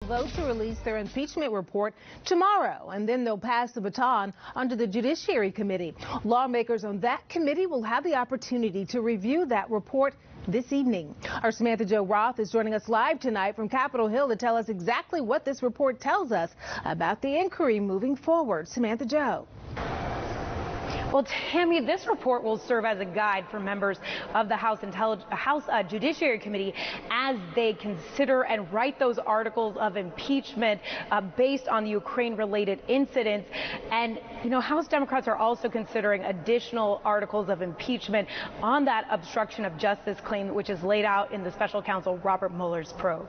vote to release their impeachment report tomorrow, and then they'll pass the baton onto the Judiciary Committee. Lawmakers on that committee will have the opportunity to review that report this evening. Our Samantha-Jo Roth is joining us live tonight from Capitol Hill to tell us exactly what this report tells us about the inquiry moving forward. Samantha-Jo. Well, Tammy, this report will serve as a guide for members of the House Judiciary Committee as they consider and write those articles of impeachment based on the Ukraine-related incidents. And, you know, House Democrats are also considering additional articles of impeachment on that obstruction of justice claim, which is laid out in the special counsel Robert Mueller's probe.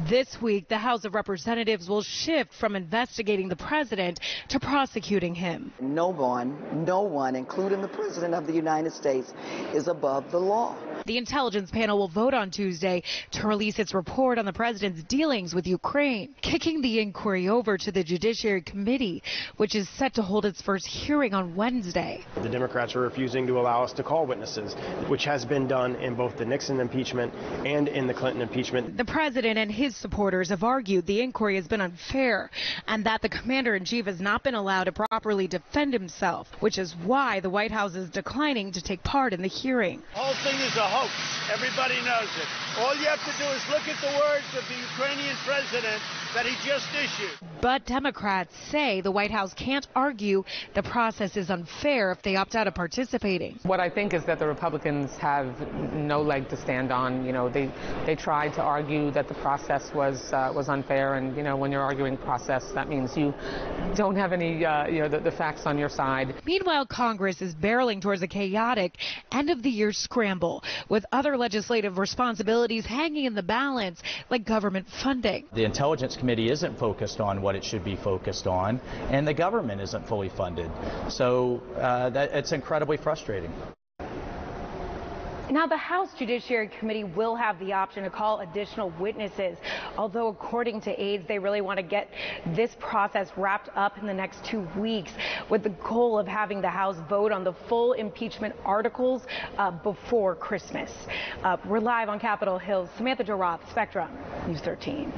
This week, the House of Representatives will shift from investigating the president to prosecuting him. No one, including the President of the United States, is above the law. The intelligence panel will vote on Tuesday to release its report on the president's dealings with Ukraine, kicking the inquiry over to the Judiciary Committee, which is set to hold its first hearing on Wednesday. The Democrats are refusing to allow us to call witnesses, which has been done in both the Nixon impeachment and in the Clinton impeachment. The president and his supporters have argued the inquiry has been unfair and that the commander-in-chief has not been allowed to properly defend himself, which is why the White House is declining to take part in the hearing. The whole thing is a hoax. Everybody knows it. All you have to do is look at the words of the Ukrainian president that he just issued. But Democrats say the White House can't argue the process is unfair if they opt out of participating. What I think is that the Republicans have no leg to stand on. You know, they tried to argue that the process was unfair, and you know, when you're arguing process, that means you don't have any the facts on your side. Meanwhile, Congress is barreling towards a chaotic end-of-the-year scramble, with other legislative responsibilities hanging in the balance, like government funding. The Intelligence Committee isn't focused on what it should be focused on, and the government isn't fully funded. So it's incredibly frustrating. Now, the House Judiciary Committee will have the option to call additional witnesses, although according to aides, they really want to get this process wrapped up in the next 2 weeks with the goal of having the House vote on the full impeachment articles before Christmas. We're live on Capitol Hill. Samantha-Jo Roth, Spectrum, News 13.